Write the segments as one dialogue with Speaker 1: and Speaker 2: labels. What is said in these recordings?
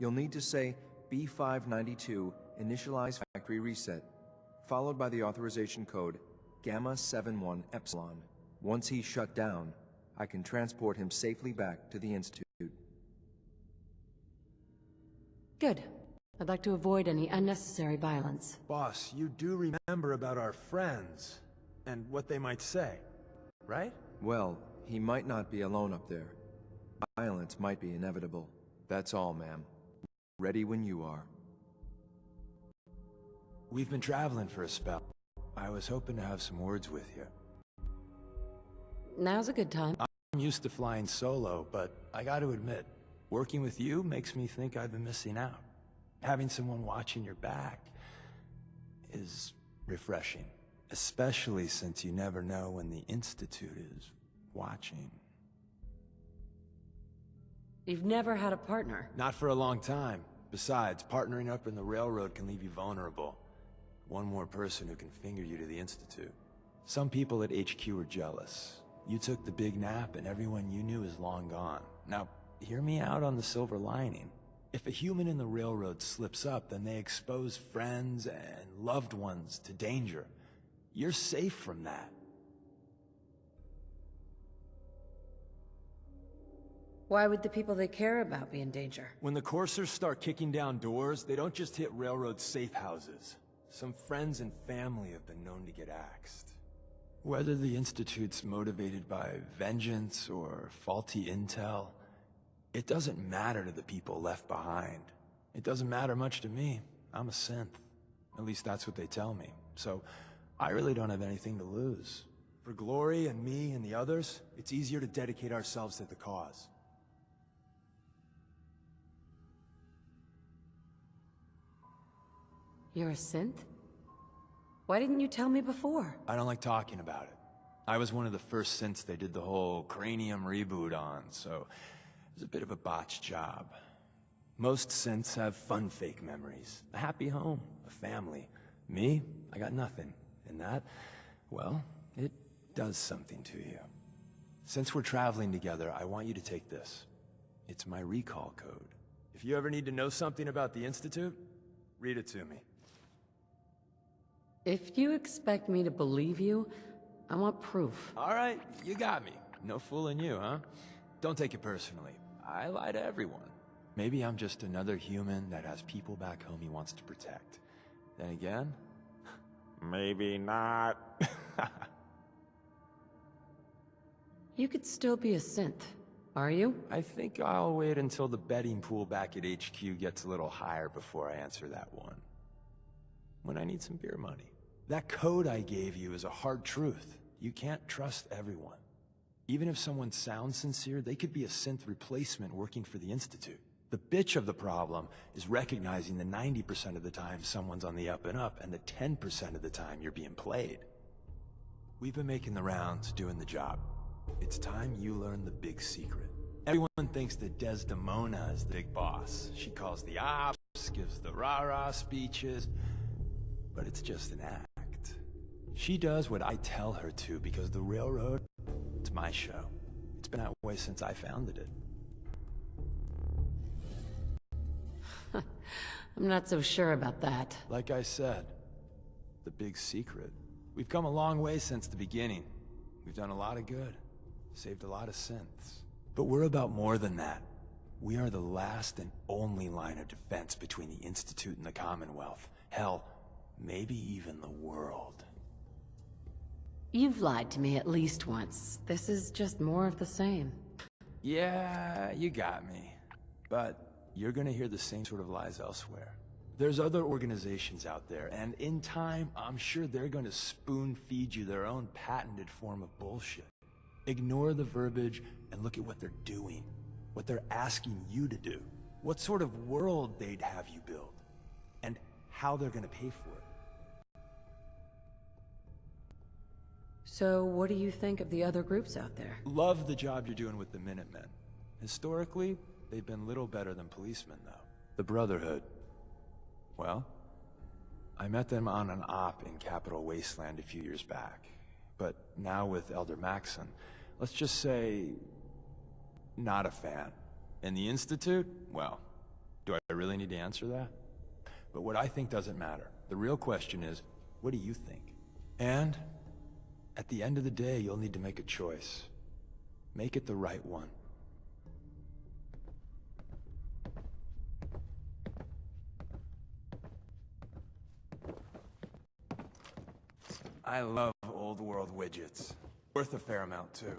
Speaker 1: You'll need to say B592 initialize factory reset, followed by the authorization code Gamma 71 Epsilon. Once he's shut down, I can transport him safely back to the Institute.
Speaker 2: Good. I'd like to avoid any unnecessary violence.
Speaker 3: Boss, you do remember about our friends and what they might say, right?
Speaker 1: Well, he might not be alone up there. Violence might be inevitable. That's all, ma'am. Ready when you are.
Speaker 3: We've been traveling for a spell. I was hoping to have some words with you.
Speaker 2: Now's a good time.
Speaker 3: I'm used to flying solo, but I gotta admit, working with you makes me think I've been missing out. Having someone watching your back is refreshing, especially since you never know when the Institute is watching.
Speaker 2: You've never had a partner?
Speaker 3: Not for a long time. Besides, partnering up in the railroad can leave you vulnerable. One more person who can finger you to the Institute. Some people at HQ are jealous. You took the big nap and everyone you knew is long gone. Now, hear me out on the silver lining. If a human in the railroad slips up, then they expose friends and loved ones to danger. You're safe from that.
Speaker 2: Why would the people they care about be in danger?
Speaker 3: When the coursers start kicking down doors, they don't just hit railroad safe houses. Some friends and family have been known to get axed. Whether the Institute's motivated by vengeance or faulty intel, it doesn't matter to the people left behind. It doesn't matter much to me. I'm a synth. At least that's what they tell me. So I really don't have anything to lose. For Glory and me and the others, it's easier to dedicate ourselves to the cause.
Speaker 2: You're a synth? Why didn't you tell me before?
Speaker 3: I don't like talking about it. I was one of the first synths they did the whole cranium reboot on, so it was a bit of a botched job. Most synths have fun fake memories. A happy home, a family. Me, I got nothing. And that, well, it does something to you. Since we're traveling together, I want you to take this. It's my recall code. If you ever need to know something about the Institute, read it to me.
Speaker 2: If you expect me to believe you, I want proof.
Speaker 3: All right, you got me. No fooling you, huh? Don't take it personally. I lie to everyone. Maybe I'm just another human that has people back home he wants to protect. Then again, maybe not.
Speaker 2: You could still be a synth, are you?
Speaker 3: I think I'll wait until the betting pool back at HQ gets a little higher before I answer that one. When I need some beer money. That code I gave you is a hard truth. You can't trust everyone. Even if someone sounds sincere, they could be a synth replacement working for the Institute. The bitch of the problem is recognizing the 90% of the time someone's on the up and up, and the 10% of the time you're being played. We've been making the rounds, doing the job. It's time you learn the big secret. Everyone thinks that Desdemona is the big boss. She calls the ops, gives the rah-rah speeches, but it's just an act. She does what I tell her to because the railroad, it's my show. It's been that way since I founded it.
Speaker 2: I'm not so sure about that.
Speaker 3: Like I said, the big secret. We've come a long way since the beginning. We've done a lot of good, saved a lot of synths. But we're about more than that. We are the last and only line of defense between the Institute and the Commonwealth. Hell, maybe even the world.
Speaker 2: You've lied to me at least once. This is just more of the same.
Speaker 3: Yeah, you got me. But you're gonna hear the same sort of lies elsewhere. There's other organizations out there, and in time, I'm sure they're gonna spoon-feed you their own patented form of bullshit. Ignore the verbiage and look at what they're doing. What they're asking you to do. What sort of world they'd have you build. And how they're gonna pay for it.
Speaker 2: So what do you think of the other groups out there?
Speaker 3: Love the job you're doing with the Minutemen. Historically, they've been little better than policemen, though. The Brotherhood. Well, I met them on an op in Capital Wasteland a few years back. But now with Elder Maxon, let's just say, not a fan. And the Institute? Well, Do I really need to answer that? But what I think doesn't matter. The real question is, what do you think? And at the end of the day, you'll need to make a choice. Make it the right one. I love old world widgets. Worth a fair amount, too.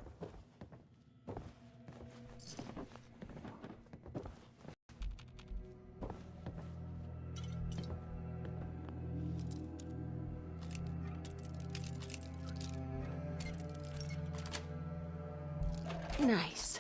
Speaker 2: Nice.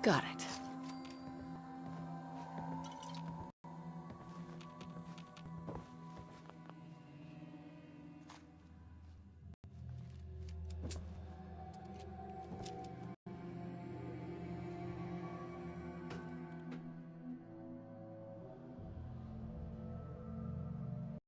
Speaker 2: Got it.